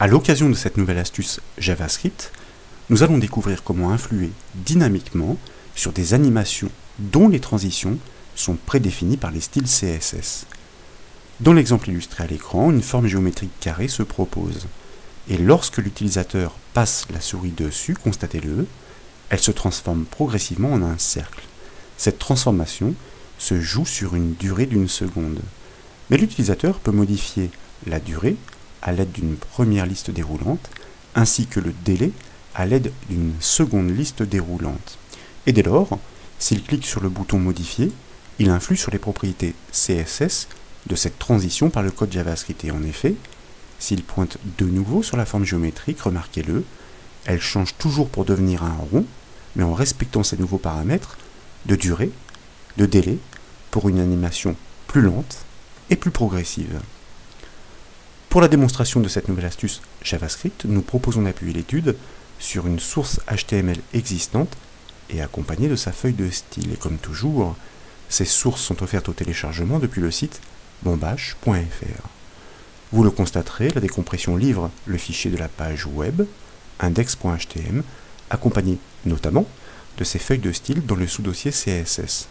À l'occasion de cette nouvelle astuce JavaScript, nous allons découvrir comment influer dynamiquement sur des animations dont les transitions sont prédéfinies par les styles CSS. Dans l'exemple illustré à l'écran, une forme géométrique carrée se propose. Et lorsque l'utilisateur passe la souris dessus, constatez-le, elle se transforme progressivement en un cercle. Cette transformation se joue sur une durée d'1 seconde. Mais l'utilisateur peut modifier la durée à l'aide d'une première liste déroulante, ainsi que le délai à l'aide d'une seconde liste déroulante. Et dès lors, s'il clique sur le bouton Modifier, il influe sur les propriétés CSS de cette transition par le code JavaScript. Et en effet, s'il pointe de nouveau sur la forme géométrique, remarquez-le, elle change toujours pour devenir un rond, mais en respectant ces nouveaux paramètres de durée, de délai, pour une animation plus lente et plus progressive. Pour la démonstration de cette nouvelle astuce JavaScript, nous proposons d'appuyer l'étude sur une source HTML existante et accompagnée de sa feuille de style. Et comme toujours, ces sources sont offertes au téléchargement depuis le site bombache.fr. Vous le constaterez, la décompression livre le fichier de la page web, index.htm, accompagné notamment de ces feuilles de style dans le sous-dossier CSS.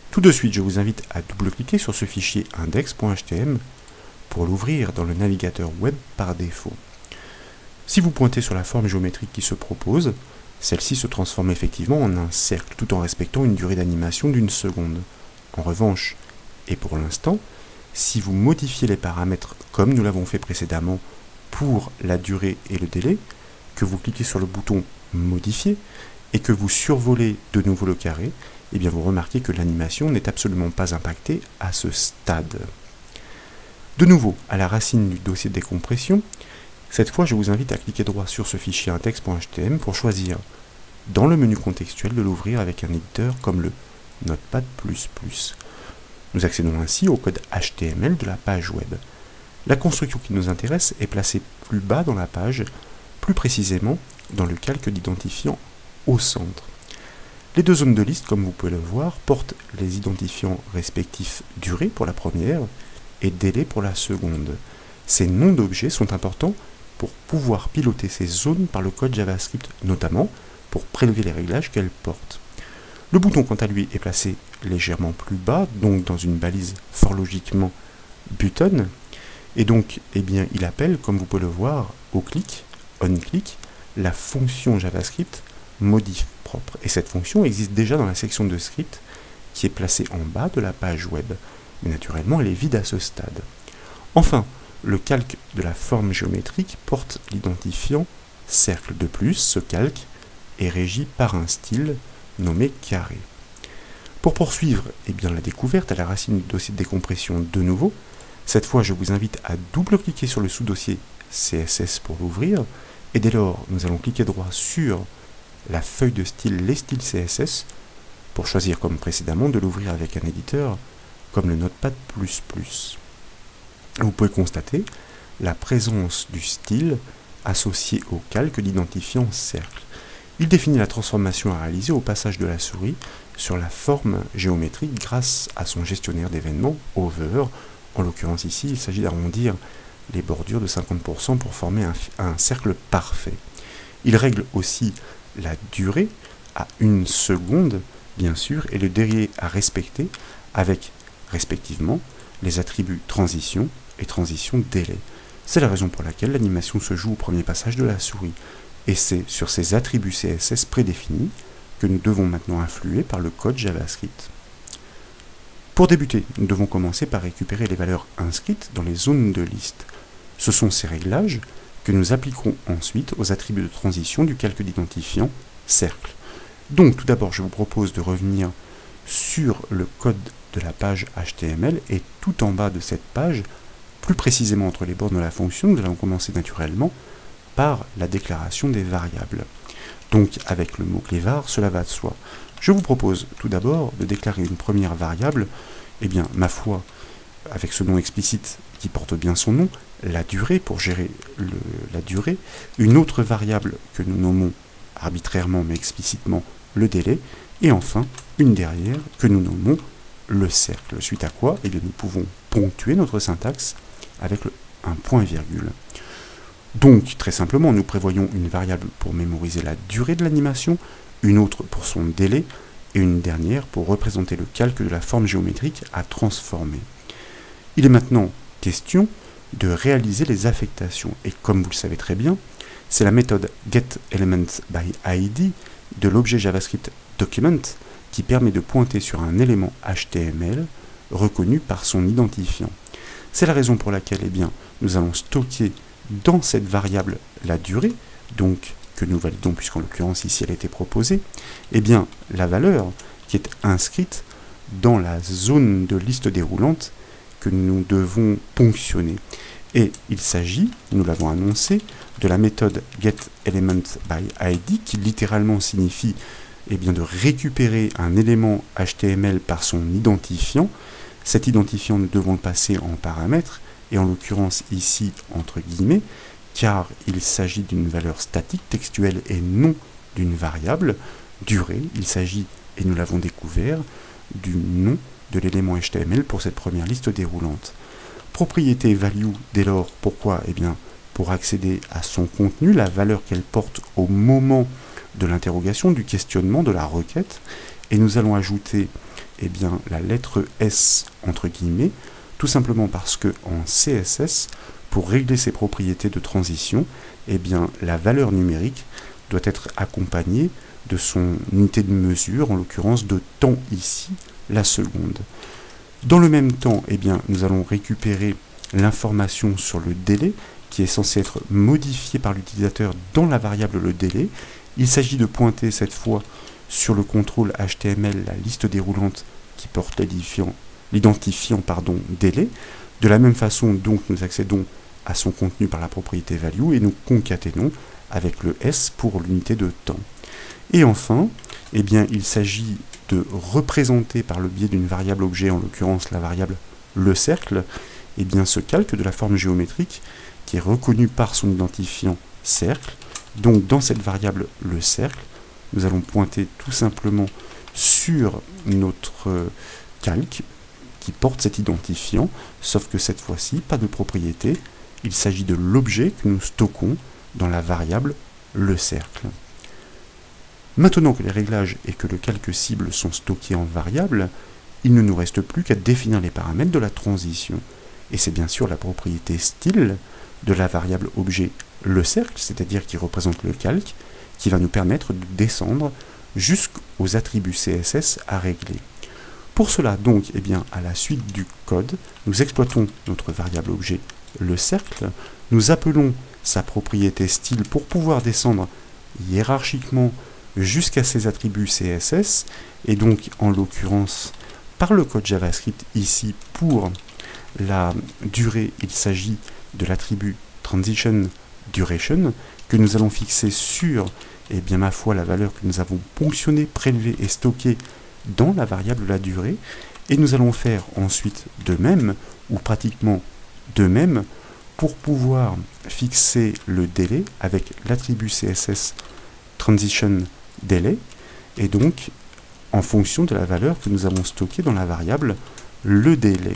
Tout de suite, je vous invite à double-cliquer sur ce fichier index.htm pour l'ouvrir dans le navigateur web par défaut. Si vous pointez sur la forme géométrique qui se propose, celle-ci se transforme effectivement en un cercle tout en respectant une durée d'animation d'1 seconde. En revanche, et pour l'instant, si vous modifiez les paramètres comme nous l'avons fait précédemment pour la durée et le délai, que vous cliquez sur le bouton Modifier et que vous survolez de nouveau le carré, eh bien vous remarquez que l'animation n'est absolument pas impactée à ce stade. De nouveau, à la racine du dossier de décompression, cette fois je vous invite à cliquer droit sur ce fichier index.htm pour choisir dans le menu contextuel de l'ouvrir avec un éditeur comme le Notepad++. Nous accédons ainsi au code HTML de la page web. La construction qui nous intéresse est placée plus bas dans la page, plus précisément dans le calque d'identifiant au centre. Les deux zones de liste, comme vous pouvez le voir, portent les identifiants respectifs durée pour la première et délai pour la seconde. Ces noms d'objets sont importants pour pouvoir piloter ces zones par le code JavaScript, notamment pour prélever les réglages qu'elles portent. Le bouton, quant à lui, est placé légèrement plus bas, donc dans une balise fort logiquement button, et donc il appelle, comme vous pouvez le voir, au clic, on-click, la fonction JavaScript modif propre. Et cette fonction existe déjà dans la section de script qui est placée en bas de la page web. Mais naturellement, elle est vide à ce stade. Enfin, le calque de la forme géométrique porte l'identifiant cercle. De plus, ce calque est régi par un style nommé carré. Pour poursuivre la découverte à la racine du dossier de décompression de nouveau, cette fois je vous invite à double-cliquer sur le sous-dossier CSS pour l'ouvrir, et dès lors nous allons cliquer droit sur la feuille de style les styles CSS pour choisir comme précédemment de l'ouvrir avec un éditeur comme le Notepad++. Vous pouvez constater la présence du style associé au calque d'identifiant cercle. Il définit la transformation à réaliser au passage de la souris sur la forme géométrique grâce à son gestionnaire d'événements Hover. En l'occurrence ici, il s'agit d'arrondir les bordures de 50% pour former un cercle parfait. Il règle aussi la durée à 1 seconde, bien sûr, et le délai à respecter avec, respectivement, les attributs transition et transition délai. C'est la raison pour laquelle l'animation se joue au premier passage de la souris. Et c'est sur ces attributs CSS prédéfinis que nous devons maintenant influer par le code JavaScript. Pour débuter, nous devons commencer par récupérer les valeurs inscrites dans les zones de liste. Ce sont ces réglages que nous appliquerons ensuite aux attributs de transition du calque d'identifiant cercle. Donc tout d'abord, je vous propose de revenir sur le code de la page HTML et tout en bas de cette page, plus précisément entre les bornes de la fonction, nous allons commencer naturellement par la déclaration des variables. Donc avec le mot-clé var, cela va de soi. Je vous propose tout d'abord de déclarer une première variable, ma foi, avec ce nom explicite qui porte bien son nom, la durée pour gérer la durée, une autre variable que nous nommons arbitrairement mais explicitement le délai, et enfin une dernière que nous nommons le cercle. Suite à quoi, nous pouvons ponctuer notre syntaxe avec un point et virgule. Donc, très simplement, nous prévoyons une variable pour mémoriser la durée de l'animation, une autre pour son délai, et une dernière pour représenter le calque de la forme géométrique à transformer. Il est maintenant question de réaliser les affectations, et comme vous le savez très bien, c'est la méthode getElementsById de l'objet JavaScript document qui permet de pointer sur un élément HTML reconnu par son identifiant. C'est la raison pour laquelle nous allons stocker dans cette variable la durée, donc que nous validons puisqu'en l'occurrence ici elle a été proposée, la valeur qui est inscrite dans la zone de liste déroulante que nous devons ponctionner. Et il s'agit, nous l'avons annoncé, de la méthode getElementsById qui littéralement signifie de récupérer un élément HTML par son identifiant. Cet identifiant, nous devons le passer en paramètre, et en l'occurrence ici entre guillemets, car il s'agit d'une valeur statique textuelle et non d'une variable. Durée, il s'agit, et nous l'avons découvert, du nom de l'élément HTML pour cette première liste déroulante. Propriété value, dès lors, pourquoi? Pour accéder à son contenu, la valeur qu'elle porte au moment de l'interrogation, du questionnement, de la requête, et nous allons ajouter la lettre S entre guillemets, tout simplement parce que en CSS, pour régler ses propriétés de transition, la valeur numérique doit être accompagnée de son unité de mesure, en l'occurrence de temps ici, la seconde. Dans le même temps, nous allons récupérer l'information sur le délai qui est censé être modifié par l'utilisateur dans la variable le délai. Il s'agit de pointer cette fois sur le contrôle HTML la liste déroulante qui porte l'identifiant délai. De la même façon, donc, nous accédons à son contenu par la propriété value et nous concaténons avec le S pour l'unité de temps. Et enfin, il s'agit de représenter par le biais d'une variable objet, en l'occurrence la variable le cercle, ce calque de la forme géométrique qui est reconnu par son identifiant cercle. Donc dans cette variable le cercle, nous allons pointer tout simplement sur notre calque qui porte cet identifiant, sauf que cette fois-ci, pas de propriété, il s'agit de l'objet que nous stockons dans la variable le cercle. Maintenant que les réglages et que le calque cible sont stockés en variable, il ne nous reste plus qu'à définir les paramètres de la transition. Et c'est bien sûr la propriété style de la variable objet le cercle, c'est-à-dire qui représente le calque, qui va nous permettre de descendre jusqu'aux attributs CSS à régler. Pour cela, donc, à la suite du code, nous exploitons notre variable objet le cercle, nous appelons sa propriété style pour pouvoir descendre hiérarchiquement jusqu'à ses attributs CSS, et donc en l'occurrence par le code JavaScript ici pour la durée, il s'agit de l'attribut transition duration que nous allons fixer sur ma foi la valeur que nous avons ponctionnée, prélevée et stockée dans la variable la durée, et nous allons faire ensuite de même ou pratiquement de même pour pouvoir fixer le délai avec l'attribut CSS transition delay, et donc en fonction de la valeur que nous avons stockée dans la variable le délai.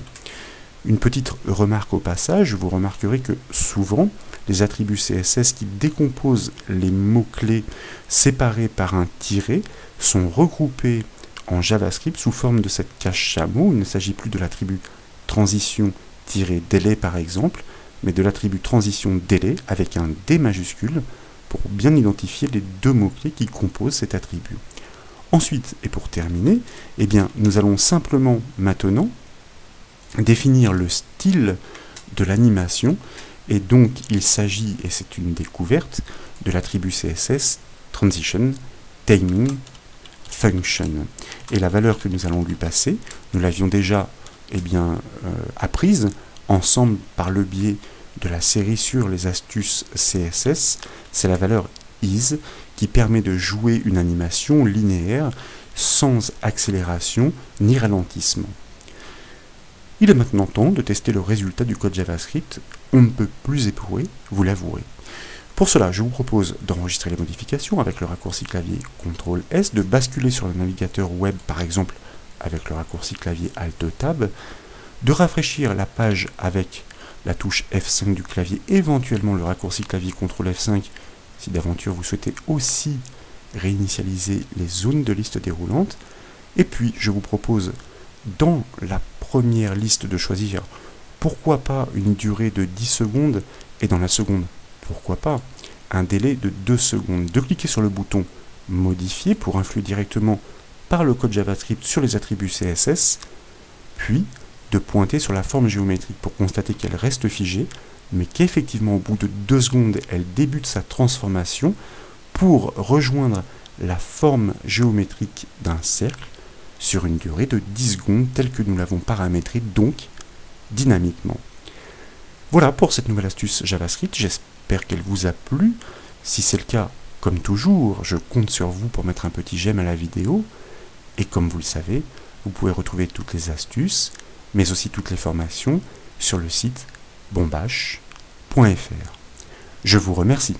Une petite remarque au passage, vous remarquerez que souvent les attributs CSS qui décomposent les mots-clés séparés par un tiret sont regroupés en JavaScript sous forme de cette cache chameau. Il ne s'agit plus de l'attribut transition-délai par exemple, mais de l'attribut transition délai avec un D majuscule pour bien identifier les deux mots-clés qui composent cet attribut. Ensuite, et pour terminer, nous allons simplement maintenant définir le style de l'animation, et donc il s'agit, et c'est une découverte, de l'attribut CSS transition timing function. Et la valeur que nous allons lui passer, nous l'avions déjà apprise ensemble par le biais de la série sur les astuces CSS, c'est la valeur is qui permet de jouer une animation linéaire sans accélération ni ralentissement. Il est maintenant temps de tester le résultat du code JavaScript, on ne peut plus éprouvé, vous l'avouerez. Pour cela, je vous propose d'enregistrer les modifications avec le raccourci clavier CTRL-S, de basculer sur le navigateur web par exemple avec le raccourci clavier Alt-Tab, de rafraîchir la page avec la touche F5 du clavier, éventuellement le raccourci clavier CTRL F5 si d'aventure vous souhaitez aussi réinitialiser les zones de liste déroulante. Et puis je vous propose dans la première liste de choisir pourquoi pas une durée de 10 secondes et dans la seconde pourquoi pas un délai de 2 secondes. De cliquer sur le bouton modifier pour influer directement par le code JavaScript sur les attributs CSS, puis de pointer sur la forme géométrique pour constater qu'elle reste figée, mais qu'effectivement au bout de 2 secondes, elle débute sa transformation pour rejoindre la forme géométrique d'un cercle sur une durée de 10 secondes telle que nous l'avons paramétrée, donc dynamiquement. Voilà pour cette nouvelle astuce JavaScript, j'espère qu'elle vous a plu. Si c'est le cas, comme toujours, je compte sur vous pour mettre un petit j'aime à la vidéo. Et comme vous le savez, vous pouvez retrouver toutes les astuces, mais aussi toutes les formations sur le site bombash.fr. Je vous remercie.